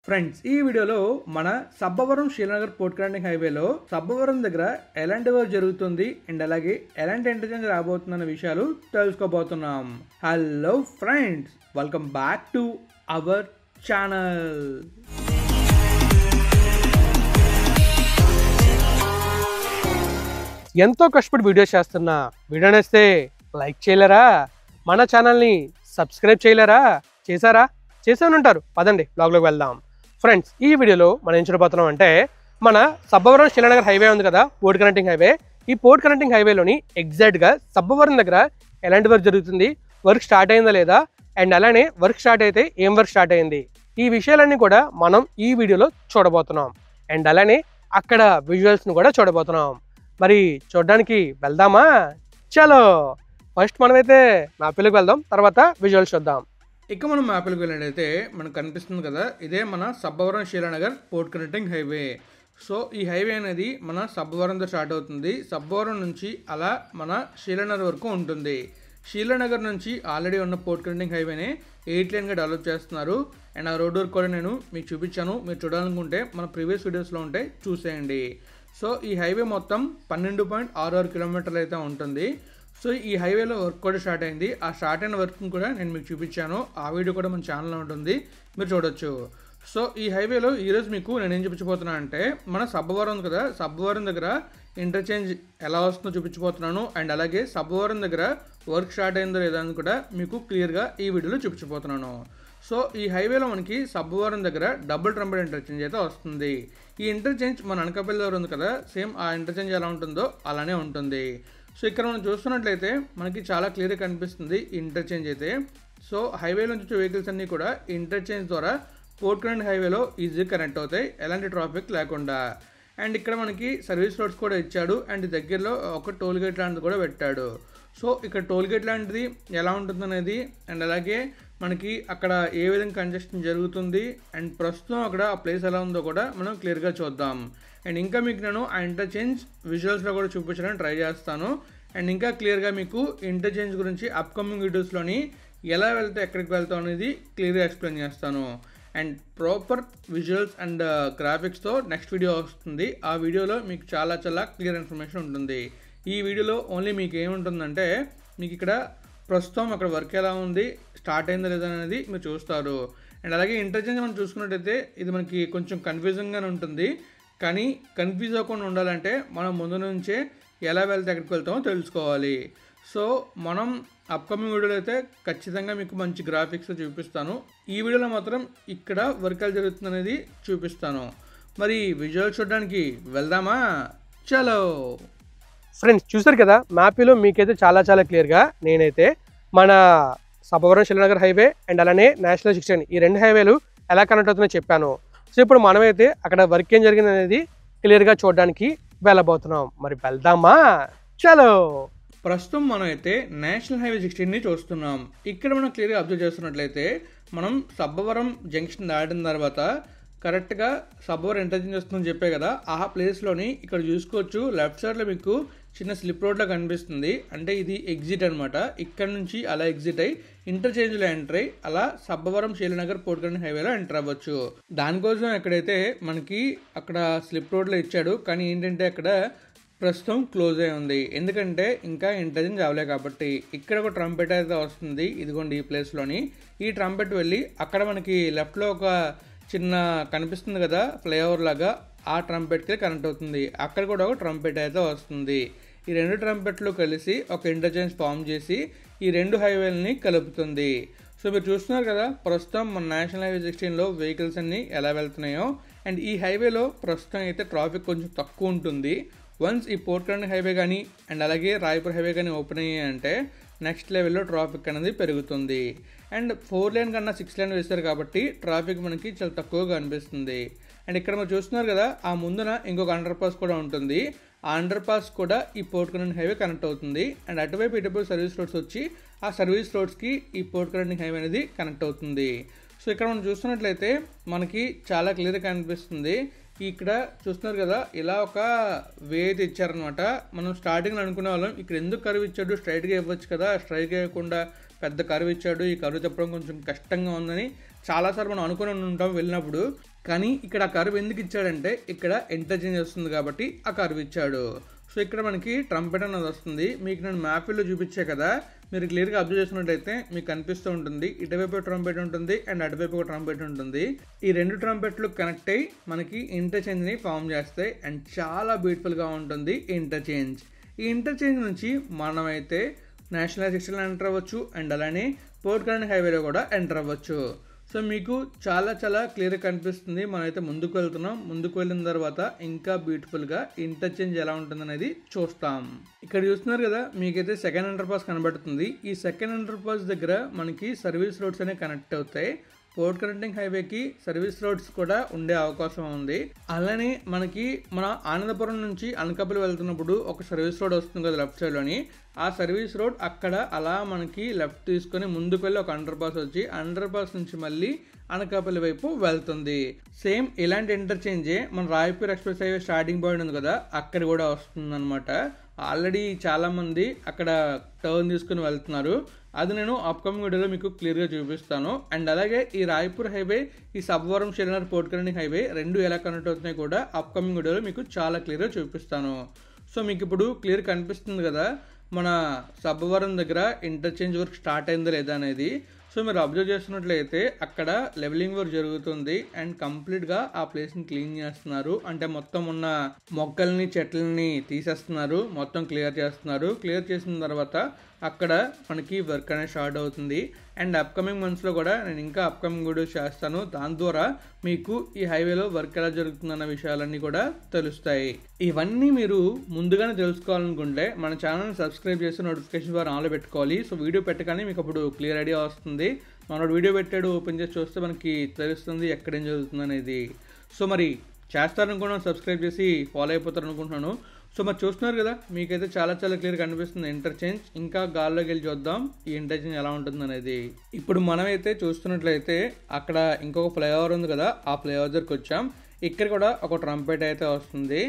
Friends ఈ వీడియోలో మన సబ్బవరం శ్రీనగర్ పోర్ట్ కనెక్టింగ్ హైవేలో సబ్బవరం దగ్గర ఎలాంటి వర్క్ జరుగుతుంది అండ్ అలాగే ఎలాంటి ఇంటర్చేంజ్ రాబోతున్న విషయాలు తెలుసుకోబోతున్నాం. Hello friends, welcome back to our channel. ఎంతో కష్టపడి వీడియోస్ చేస్తున్నా. వీడియో నచ్చితే లైక్ చేయలేరా? మన ఛానల్ని సబ్స్క్రైబ్ చేయలేరా? చేశానుంటారు. పదండి బ్లాగ్లోకి వెళ్దాం. ఫ్రెండ్స్ ఈ వీడియోలో మనం ఏం చూడబోతున్నాం అంటే మన సబ్బవరం శ్రీనగర్ హైవే ఉంది కదా, పోర్ట్ కనెక్టింగ్ హైవే. ఈ పోర్ట్ కనెక్టింగ్ హైవేలోని ఎగ్జాక్ట్గా సబ్బవరం దగ్గర ఎలాంటి వర్క్ జరుగుతుంది, వర్క్ స్టార్ట్ అయిందా లేదా, అండ్ అలానే వర్క్ స్టార్ట్ అయితే ఏం వర్క్ స్టార్ట్ అయింది, ఈ విషయాలన్నీ కూడా మనం ఈ వీడియోలో చూడబోతున్నాం. అండ్ అలానే అక్కడ విజువల్స్ని కూడా చూడబోతున్నాం. మరి చూడడానికి వెళ్దామా? చలో ఫస్ట్ మనమైతే మ్యాప్లోకి వెళ్దాం, తర్వాత విజువల్స్ చూద్దాం. ఇక మనం మ్యాప్లోకి వెళ్ళినట్టయితే మనకు కనిపిస్తుంది కదా, ఇదే మన Sabbavaram Srinagar port connecting highway. So ఈ హైవే అనేది మన సబ్బవరంతో స్టార్ట్ అవుతుంది. సబ్బవరం నుంచి అలా మన శ్రీనగర్ వరకు ఉంటుంది. శ్రీనగర్ నుంచి ఆల్రెడీ ఉన్న పోర్ట్ కనెక్టింగ్ హైవేని 8 లేన్గా డెవలప్ చేస్తున్నారు. అండ్ ఆ రోడ్ వర్క్ కూడా నేను మీకు చూపించాను. మీరు చూడాలనుకుంటే మన ప్రీవియస్ వీడియోస్లో ఉంటే చూసేయండి. సో ఈ హైవే మొత్తం 12.66 కిలోమీటర్లు అయితే ఉంటుంది. సో ఈ హైవేలో వర్క్ కూడా స్టార్ట్ అయింది. ఆ స్టార్ట్ అయిన వర్క్ కూడా నేను మీకు చూపించాను. ఆ వీడియో కూడా మన ఛానల్లో ఉంటుంది, మీరు చూడొచ్చు. సో ఈ హైవేలో ఈరోజు మీకు నేను ఏం చూపించబోతున్నా అంటే మన సబ్బవరం ఉంది కదా, సబ్బవరం దగ్గర ఇంటర్చేంజ్ ఎలా వస్తుందో చూపించబోతున్నాను. అండ్ అలాగే సబ్బవరం దగ్గర వర్క్ స్టార్ట్ అయిందో లేదా అని కూడా మీకు క్లియర్గా ఈ వీడియోలో చూపించబోతున్నాను. సో ఈ హైవేలో మనకి సబ్బవరం దగ్గర డబుల్ ట్రంపెట్ ఇంటర్చేంజ్ అయితే వస్తుంది. ఈ ఇంటర్చేంజ్ మన అనకాపల్లి దగ్గర ఉంది కదా, సేమ్ ఆ ఇంటర్చేంజ్ ఎలా ఉంటుందో అలానే ఉంటుంది. సో ఇక్కడ మనం చూస్తున్నట్లయితే మనకి చాలా క్లియర్గా కనిపిస్తుంది ఇంటర్చేంజ్ అయితే. సో హైవేలో నుంచి వెహికల్స్ అన్నీ కూడా ఇంటర్చేంజ్ ద్వారా పోర్ట్ కనెక్టింగ్ హైవేలో ఈజీగా కనెక్ట్ అవుతాయి, ఎలాంటి ట్రాఫిక్ లేకుండా. అండ్ ఇక్కడ మనకి సర్వీస్ రోడ్స్ కూడా ఇచ్చాడు. అండ్ దగ్గరలో ఒక టోల్ గేట్ లాంటిది కూడా పెట్టాడు. సో ఇక్కడ టోల్ గేట్ లాంటిది ఎలా ఉంటుందనేది, అండ్ అలాగే మనకి అక్కడ ఏ విధంగా కంజెషన్ జరుగుతుంది, అండ్ ప్రస్తుతం అక్కడ ఆ ప్లేస్ ఎలా ఉందో కూడా మనం క్లియర్గా చూద్దాం. అండ్ ఇంకా మీకు నేను ఆ ఇంటర్చేంజ్ విజువల్స్లో కూడా చూపించడానికి ట్రై చేస్తాను. అండ్ ఇంకా క్లియర్గా మీకు ఇంటర్చేంజ్ గురించి అప్కమింగ్ వీడియోస్లోని ఎలా వెళ్తే ఎక్కడికి వెళ్తాం అనేది క్లియర్గా ఎక్స్ప్లెయిన్ చేస్తాను. అండ్ ప్రాపర్ విజువల్స్ అండ్ గ్రాఫిక్స్తో నెక్స్ట్ వీడియో వస్తుంది. ఆ వీడియోలో మీకు చాలా క్లియర్ ఇన్ఫర్మేషన్ ఉంటుంది. ఈ వీడియోలో ఓన్లీ మీకు ఏముంటుందంటే మీకు ఇక్కడ ప్రస్తుతం అక్కడ వర్క్ ఎలా ఉంది, స్టార్ట్ అయిందా లేదా అనేది మీరు చూస్తారు. అండ్ అలాగే ఇంటర్చేంజ్ మనం చూసుకున్నట్టయితే ఇది మనకి కొంచెం కన్ఫ్యూజింగ్గానే ఉంటుంది. కానీ కన్ఫ్యూజ్ అవ్వకుండా ఉండాలంటే మనం ముందు నుంచే ఎలా వెళ్తే ఎక్కడికి వెళ్తామో తెలుసుకోవాలి. సో మనం అప్కమింగ్ వీడియోలో అయితే ఖచ్చితంగా మీకు మంచి గ్రాఫిక్స్ చూపిస్తాను. ఈ వీడియోలో మాత్రం ఇక్కడ వర్క్ ఎలా జరుగుతుంది అనేది చూపిస్తాను. మరి విజువల్ చూడడానికి వెళ్దామా? చలో ఫ్రెండ్స్ చూసారు కదా, మ్యాప్లో మీకైతే చాలా క్లియర్గా నేనైతే మన సబ్బవరం శ్రీనగర్ హైవే అండ్ అలానే నేషనల్ 16 ఈ రెండు హైవేలు ఎలా కనెక్ట్ అవుతుందో చెప్పాను. సో ఇప్పుడు మనమైతే అక్కడ వర్క్ ఏం జరిగింది అనేది క్లియర్గా చూడడానికి వెళ్ళబోతున్నాం. మరి వెళ్దామా? చలో ప్రస్తుతం మనం అయితే నేషనల్ హైవే 16ని చూస్తున్నాం. ఇక్కడ మనం క్లియర్గా అబ్జర్వ్ చేస్తున్నట్లయితే మనం సబ్బవరం జంక్షన్ దాటిన తర్వాత కరెక్ట్గా సబ్బవరం ఇంటర్చేంజ్ వస్తుందని చెప్పే కదా, ఆ ప్లేస్లోని ఇక్కడ చూసుకోవచ్చు. లెఫ్ట్ సైడ్లో మీకు చిన్న స్లిప్ రోడ్లా కనిపిస్తుంది. అంటే ఇది ఎగ్జిట్ అనమాట. ఇక్కడ నుంచి అలా ఎగ్జిట్ అయ్యి ఇంటర్చేంజ్లో ఎంటర్ అయ్యి అలా సబ్బవరం శ్రీనగర్ పోర్ట్ కనెక్టింగ్ హైవేలో ఎంటర్ అవ్వచ్చు. దానికోసం ఎక్కడైతే మనకి అక్కడ స్లిప్ రోడ్లో ఇచ్చాడు, కానీ ఏంటంటే అక్కడ ప్రస్తుతం క్లోజ్ అయి ఉంది. ఎందుకంటే ఇంకా ఇంటర్చేంజ్ అవ్వలే కాబట్టి. ఇక్కడ ఒక ట్రంపెట్ అయితే వస్తుంది, ఇదిగోండి ఈ ప్లేస్లోని. ఈ ట్రంపెట్ వెళ్ళి అక్కడ మనకి లెఫ్ట్లో ఒక చిన్న కనిపిస్తుంది కదా ఫ్లైఓవర్ లాగా, ఆ ట్రంపెట్కి కనెక్ట్ అవుతుంది. అక్కడ కూడా ఒక ట్రంపెట్ అయితే వస్తుంది. ఈ రెండు ట్రంపెట్లు కలిసి ఒక ఇంటర్చేంజ్ ఫామ్ చేసి ఈ రెండు హైవేలని కలుపుతుంది. సో మీరు చూస్తున్నారు కదా ప్రస్తుతం మన నేషనల్ హైవే 16లో వెహికల్స్ అన్నీ ఎలా వెళ్తున్నాయో. అండ్ ఈ హైవేలో ప్రస్తుతం అయితే ట్రాఫిక్ కొంచెం తక్కువ ఉంటుంది. వన్స్ ఈ పోర్ట్ కనెక్టింగ్ హైవే కానీ అండ్ అలాగే రాయపూర్ హైవే కానీ ఓపెన్ అయ్యాయంటే నెక్స్ట్ లెవెల్లో ట్రాఫిక్ అనేది పెరుగుతుంది. అండ్ 4 లేన్ కన్నా 6 లేన్ వేస్తారు కాబట్టి ట్రాఫిక్ మనకి చాలా తక్కువగా అనిపిస్తుంది. అండ్ ఇక్కడ మీరు చూస్తున్నారు కదా, ఆ ముందున ఇంకొక అండర్ పాస్ కూడా ఉంటుంది. ఆ అండర్ పాస్ కూడా ఈ పోర్ట్ కనెక్టింగ్ హైవే కనెక్ట్ అవుతుంది. అండ్ అటువైపు ఇటువైపు సర్వీస్ రోడ్స్ వచ్చి ఆ సర్వీస్ రోడ్స్కి ఈ పోర్ట్ కనెక్టింగ్ హైవే అనేది కనెక్ట్ అవుతుంది. సో ఇక్కడ మనం చూస్తున్నట్లయితే మనకి చాలా క్లియర్గా కనిపిస్తుంది. ఇక్కడ చూస్తున్నారు కదా, ఇలా ఒక వే అయితే ఇచ్చారనమాట. మనం స్టార్టింగ్లో అనుకునే వాళ్ళం ఇక్కడ ఎందుకు కర్వ్ ఇచ్చాడు, స్ట్రైట్గా ఇవ్వచ్చు కదా, స్ట్రైట్గా ఇవ్వకుండా పెద్ద కర్వ్ ఇచ్చాడు, ఈ కర్వ్ చెప్పడం కొంచెం కష్టంగా ఉందని చాలాసార్లు మనం అనుకుని ఉంటాం వెళ్ళినప్పుడు. కానీ ఇక్కడ ఆ కర్వ్ ఎందుకు ఇచ్చాడంటే ఇక్కడ ఇంటర్చేంజ్ వస్తుంది కాబట్టి ఆ కర్వ్ ఇచ్చాడు. సో ఇక్కడ మనకి ట్రంపెట్ అనేది వస్తుంది. మీకు నేను మ్యాప్లో చూపించే కదా, మీరు క్లియర్గా అబ్జర్వ్ చేసినట్టయితే మీకు కనిపిస్తూ ఉంటుంది. ఇటువైపు ట్రంపెట్ ఉంటుంది అండ్ అటువైపు ఒక ట్రంపెట్ ఉంటుంది. ఈ రెండు ట్రంపెట్లు కనెక్ట్ అయ్యి మనకి ఇంటర్చేంజ్ని ఫామ్ చేస్తాయి అండ్ చాలా బ్యూటిఫుల్గా ఉంటుంది ఇంటర్చేంజ్. ఈ ఇంటర్చేంజ్ నుంచి మనమైతే నేషనల్ హైవే 6 ఎంటర్ అవ్వచ్చు అండ్ అలానే పోర్ట్ కరెంట్ హైవేలో కూడా ఎంటర్ అవ్వచ్చు. సో మీకు చాలా చాలా క్లియర్గా కనిపిస్తుంది. మనమైతే ముందుకు వెళ్తున్నాం. ముందుకు వెళ్ళిన తర్వాత ఇంకా బ్యూటిఫుల్గా ఇంటర్చేంజ్ ఎలా ఉంటుంది అనేది చూస్తాం. ఇక్కడ చూస్తున్నారు కదా, మీకైతే సెకండ్ అండర్ పాస్ కనబడుతుంది. ఈ సెకండ్ అండర్ పాస్ దగ్గర మనకి సర్వీస్ రోడ్స్ అనేవి కనెక్ట్ అవుతాయి. పోర్ట్ కనెక్టింగ్ హైవేకి సర్వీస్ రోడ్స్ కూడా ఉండే అవకాశం ఉంది. అలానే మనకి మన ఆనందపురం నుంచి అనకాపల్లి వెళ్తున్నప్పుడు ఒక సర్వీస్ రోడ్ వస్తుంది కదా లెఫ్ట్ సైడ్లోని, ఆ సర్వీస్ రోడ్ అక్కడ అలా మనకి లెఫ్ట్ తీసుకొని ముందుకు వెళ్ళి ఒక అండర్ పాస్ వచ్చి అండర్ పాస్ నుంచి మళ్ళీ అనకాపల్లి వైపు వెళ్తుంది. సేమ్ ఇలాంటి ఇంటర్చేంజే మన Raipur express highway starting point ఉంది కదా, అక్కడ కూడా వస్తుంది అనమాట. ఆల్రెడీ చాలామంది అక్కడ టర్న్ తీసుకుని వెళ్తున్నారు. అది నేను అప్కమింగ్ వీడియోలో మీకు క్లియర్గా చూపిస్తాను. అండ్ అలాగే ఈ రాయపూర్ హైవే, ఈ సబ్బవరం షెల్నర్ పోర్ట్ కరెంట్ హైవే రెండు ఎలా కనెక్ట్ అవుతున్నాయి కూడా అప్కమింగ్ వీడియోలో మీకు చాలా క్లియర్గా చూపిస్తాను. సో మీకు ఇప్పుడు క్లియర్ కనిపిస్తుంది కదా మన సబ్బవరం దగ్గర ఇంటర్చేంజ్ వర్క్ స్టార్ట్ అయిందా లేదా అనేది. సో మీరు అబ్జర్వ్ చేస్తున్నట్లయితే అక్కడ లెవెలింగ్ వర్క్ జరుగుతుంది అండ్ కంప్లీట్గా ఆ ప్లేస్ని క్లీన్ చేస్తున్నారు. అంటే మొత్తం ఉన్న మొక్కల్ని చెట్లని తీసేస్తున్నారు, మొత్తం క్లియర్ చేస్తున్నారు. క్లియర్ చేసిన తర్వాత అక్కడ మనకి వర్క్ అనేది స్టార్ట్ అవుతుంది. అండ్ అప్కమింగ్ మంత్స్లో కూడా నేను ఇంకా అప్కమింగ్ వీడియోస్ చేస్తాను. దాని ద్వారా మీకు ఈ హైవేలో వర్క్ ఎలా జరుగుతుందన్న విషయాలన్నీ కూడా తెలుస్తాయి. ఇవన్నీ మీరు ముందుగానే తెలుసుకోవాలనుకుంటే మన ఛానల్ని సబ్స్క్రైబ్ చేసి నోటిఫికేషన్ ద్వారా ఆన్లో పెట్టుకోవాలి. సో వీడియో పెట్టగానే మీకు అప్పుడు క్లియర్ ఐడియా వస్తుంది. మనోడు వీడియో పెట్టాడు, ఓపెన్ చేసి చూస్తే మనకి తెలుస్తుంది ఎక్కడేం జరుగుతుంది అనేది. సో మరి చేస్తారనుకున్నాను, సబ్స్క్రైబ్ చేసి ఫాలో అయిపోతారు అనుకుంటున్నాను. సో మరి చూస్తున్నారు కదా, మీకైతే చాలా చాలా క్లియర్గా కనిపిస్తుంది ఇంటర్చేంజ్. ఇంకా గాల్లోకి వెళ్ళి చూద్దాం ఈ ఇంటర్చేంజ్ ఎలా ఉంటుంది అనేది. ఇప్పుడు మనమైతే చూస్తున్నట్లయితే అక్కడ ఇంకొక ఫ్లైఓవర్ ఉంది కదా, ఆ ఫ్లైఓవర్ దగ్గరికి వచ్చాం. ఇక్కడ కూడా ఒక ట్రంపెట్ అయితే వస్తుంది.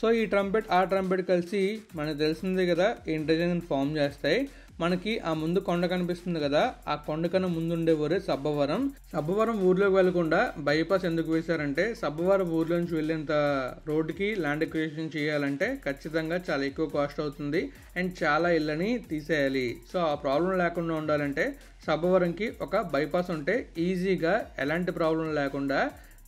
సో ఈ ట్రంపెట్ ఆ ట్రంపెట్ కలిసి మనకు తెలిసిందే కదా ఇంటర్చేంజ్ ఫామ్ చేస్తాయి. మనకి ఆ ముందు కొండ కనిపిస్తుంది కదా, ఆ కొండ కన్నా ముందు ఉండే ఊరే సబ్బవరం. సబ్బవరం ఊర్లోకి వెళ్లకుండా బైపాస్ ఎందుకు వేశారంటే సబ్బవరం ఊర్లో నుంచి వెళ్ళేంత రోడ్డుకి ల్యాండ్ ఎక్విజిషన్ చేయాలంటే ఖచ్చితంగా చాలా ఎక్కువ కాస్ట్ అవుతుంది అండ్ చాలా ఇళ్ళని తీసేయాలి. సో ఆ ప్రాబ్లం లేకుండా ఉండాలంటే సబ్బవరంకి ఒక బైపాస్ ఉంటే ఈజీగా ఎలాంటి ప్రాబ్లం లేకుండా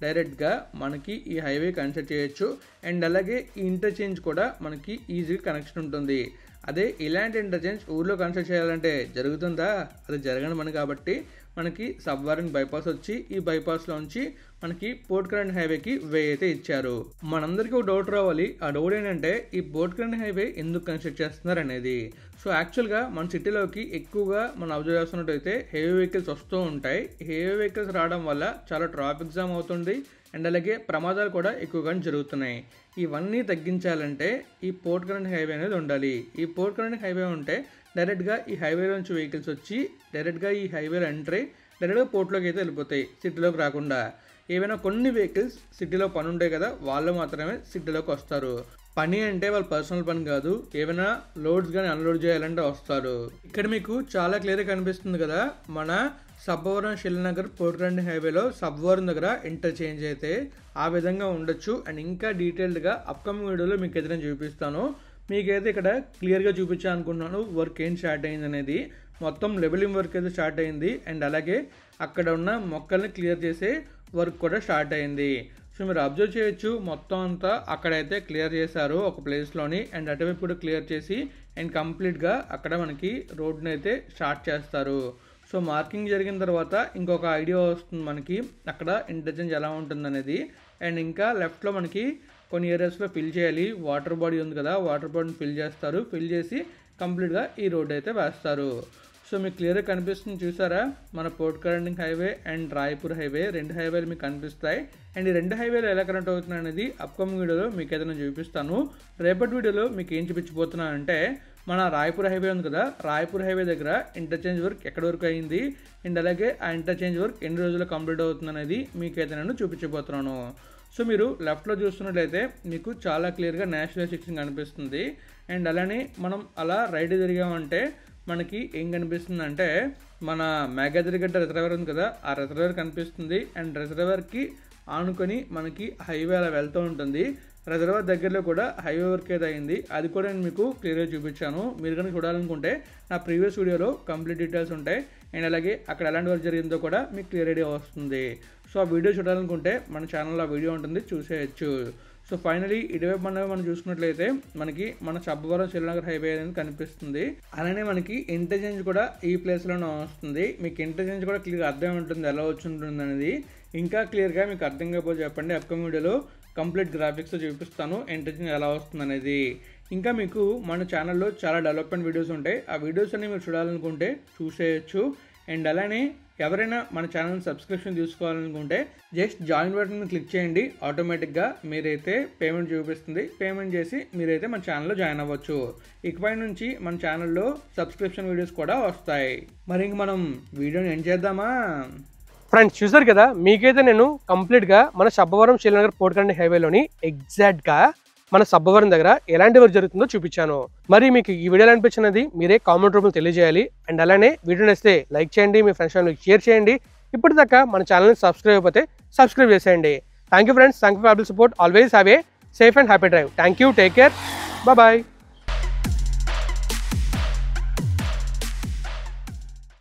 డైరెక్ట్గా మనకి ఈ హైవే కన్స్ట్రక్ట్ చేయొచ్చు. అండ్ అలాగే ఈ ఇంటర్చేంజ్ కూడా మనకి ఈజీగా కనెక్షన్ ఉంటుంది. అదే ఇలాంటి ఇంటర్చేంజ్ ఊర్లో కన్స్ట్రక్ట్ చేయాలంటే జరుగుతుందా? అది జరగని పని. కాబట్టి మనకి సబ్వరం బైపాస్ వచ్చి ఈ బైపాస్లోంచి మనకి పోర్ట్ కరెంట్ హైవేకి వే అయితే ఇచ్చారు. మనందరికీ ఒక డౌట్ రావాలి. ఆ డౌట్ ఏంటంటే ఈ పోర్ట్ కరెంట్ హైవే ఎందుకు కన్స్ట్రక్ట్ చేస్తున్నారు అనేది. సో యాక్చువల్గా మన సిటీలోకి ఎక్కువగా మనం అబ్జర్వ్ చేస్తున్నట్టయితే హెవీ వెహికల్స్ వస్తూ ఉంటాయి. హెవీ వెహికల్స్ రావడం వల్ల చాలా ట్రాఫిక్ జామ్ అవుతుంది అండ్ అలాగే ప్రమాదాలు కూడా ఎక్కువగా జరుగుతున్నాయి. ఇవన్నీ తగ్గించాలంటే ఈ పోర్ట్ కరెంట్ హైవే అనేది ఉండాలి. ఈ పోర్ట్ కరెంట్ హైవే ఉంటే డైరెక్ట్గా ఈ హైవేలోంచి వెహికల్స్ వచ్చి డైరెక్ట్గా ఈ హైవేలో ఎంటర్ అయ్యి డైరెక్ట్గా పోర్ట్లోకి అయితే వెళ్ళిపోతాయి, సిటీలోకి రాకుండా. ఏవైనా కొన్ని వెహికల్స్ సిటీలో పని ఉంటాయి కదా, వాళ్ళు మాత్రమే సిటీలోకి వస్తారు. పని అంటే వాళ్ళ పర్సనల్ పని కాదు, ఏమైనా లోడ్స్ కానీ అన్లోడ్ చేయాలంటే వస్తారు. ఇక్కడ మీకు చాలా క్లియర్గా కనిపిస్తుంది కదా మన సబ్బవరం షెల్నగర్ పోర్ట్ కరెంట్ హైవేలో సబ్బవరం దగ్గర ఇంటర్చేంజ్ అయితే ఆ విధంగా ఉండొచ్చు. అండ్ ఇంకా డీటెయిల్డ్గా అప్కమింగ్ వీడియోలో మీకు ఎదురైనా చూపిస్తాను. మీకైతే ఇక్కడ క్లియర్గా చూపించాను అనుకుంటున్నాను వర్క్ ఏం స్టార్ట్ అయింది అనేది. మొత్తం లెవెలింగ్ వర్క్ అయితే స్టార్ట్ అయింది అండ్ అలాగే అక్కడ ఉన్న మొక్కల్ని క్లియర్ చేసే వర్క్ కూడా స్టార్ట్ అయింది. సో మీరు అబ్జర్వ్ చేయొచ్చు మొత్తం అంతా అక్కడైతే క్లియర్ చేశారు ఒక ప్లేస్లోని. అండ్ అటువైపు కూడా క్లియర్ చేసి అండ్ కంప్లీట్గా అక్కడ మనకి రోడ్ని అయితే స్టార్ట్ చేస్తారు. సో మార్కింగ్ జరిగిన తర్వాత ఇంకొక ఐడియా వస్తుంది మనకి అక్కడ ఇంటర్చేంజ్ ఎలా ఉంటుంది అనేది. అండ్ ఇంకా లెఫ్ట్లో మనకి కొన్ని ఏరియాస్లో ఫిల్ చేయాలి. వాటర్ బాడీ ఉంది కదా, వాటర్ బాడీని ఫిల్ చేస్తారు. ఫిల్ చేసి కంప్లీట్గా ఈ రోడ్ అయితే వేస్తారు. సో మీకు క్లియర్గా కనిపిస్తుంది చూసారా, మన port current highway and Raipur highway రెండు హైవేలు మీకు కనిపిస్తాయి. అండ్ ఈ రెండు హైవేలు ఎలా కనెక్ట్ అవుతున్నాయి అనేది అప్కమింగ్ వీడియోలో మీకు ఏదైనా చూపిస్తాను. రేపటి వీడియోలో మీకు ఏం చూపించబోతున్నాను అంటే మన రాయపూర్ హైవే ఉంది కదా, రాయపూర్ హైవే దగ్గర ఇంటర్చేంజ్ వర్క్ ఎక్కడి వరకు అయింది అండ్ అలాగే ఆ ఇంటర్చేంజ్ వర్క్ ఎన్ని రోజుల్లో కంప్లీట్ అవుతుంది అనేది మీకైతే నేను చూపించబోతున్నాను. సో మీరు లెఫ్ట్లో చూస్తున్నట్లయితే మీకు చాలా క్లియర్గా నేషనల్ 6 కనిపిస్తుంది. అండ్ అలానే మనం అలా రైట్ తిరిగామంటే మనకి ఏం కనిపిస్తుంది అంటే మన మేఘాద్రిగడ్డ రిజర్వర్ ఉంది కదా, ఆ రిజర్వర్ కనిపిస్తుంది. అండ్ రిజర్వర్కి ఆనుకొని మనకి హైవే అలా వెళ్తూ ఉంటుంది. రిజర్వాయర్ దగ్గరలో కూడా హైవే వర్క్ అయితే అయింది, అది కూడా నేను మీకు క్లియర్గా చూపించాను. మీరు కనుక చూడాలనుకుంటే నా ప్రీవియస్ వీడియోలో కంప్లీట్ డీటెయిల్స్ ఉంటాయి. అండ్ అలాగే అక్కడ ఎలాంటి వర్క్ జరిగిందో కూడా మీకు క్లియర్ ఐడియా వస్తుంది. సో ఆ వీడియో చూడాలనుకుంటే మన ఛానల్లో ఆ వీడియో ఉంటుంది, చూసేయచ్చు. సో ఫైనలీ ఇటువైపు మనం చూసుకున్నట్లయితే మనకి మన సబ్బవరం శ్రీనగర్ హైవే అనేది కనిపిస్తుంది. అలానే మనకి ఇంటర్చేంజ్ కూడా ఈ ప్లేస్లోనే వస్తుంది. మీకు ఇంటర్చేంజ్ కూడా క్లియర్ అర్థం ఉంటుంది ఎలా వచ్చి ఉంటుంది అనేది. ఇంకా క్లియర్గా మీకు అర్థం కాకపోతే చెప్పండి, అప్కమింగ్ వీడియోలో కంప్లీట్ గ్రాఫిక్స్తో చూపిస్తాను ఇంటర్చేంజ్ ఎలా వస్తుంది అనేది. ఇంకా మీకు మన ఛానల్లో చాలా డెవలప్మెంట్ వీడియోస్ ఉంటాయి, ఆ వీడియోస్ అన్ని మీరు చూడాలనుకుంటే చూసేయచ్చు. అండ్ అలానే ఎవరైనా మన ఛానల్ సబ్స్క్రిప్షన్ తీసుకోవాలనుకుంటే జస్ట్ జాయిన్ బటన్ క్లిక్ చేయండి, ఆటోమేటిక్గా మీరైతే పేమెంట్ చూపిస్తుంది. పేమెంట్ చేసి మీరైతే మన ఛానల్లో జాయిన్ అవ్వచ్చు. ఇకపై నుంచి మన ఛానల్లో సబ్స్క్రిప్షన్ వీడియోస్ కూడా వస్తాయి. మరి ఇంక మనం వీడియోని ఎండ్ చేద్దామా? ఫ్రెండ్స్ చూసారు కదా, మీకైతే నేను కంప్లీట్గా మన సబ్బవరం శ్రీనగర్ పోర్ట్ కంట్రింగ్ హైవేలోని ఎగ్జాక్ట్గా మన సబ్బవరం దగ్గర ఎలాంటి వర్క్ జరుగుతుందో చూపించాను. మరి మీకు ఈ వీడియో అనిపించినది మీరే కామెంట్ రూపంలో తెలియజేయాలి. అండ్ అలానే వీడియో నచ్చితే లైక్ చేయండి, మీ ఫ్రెండ్స్ ఫ్యామిలీకి షేర్ చేయండి. ఇప్పటిదాకా మన ఛానల్ని సబ్స్క్రైబ్ అయిపోతే సబ్స్క్రైబ్ చేసేయండి. Thank you friends, thank you for support. Always have a safe and happy drive. Thank you, take care, bye.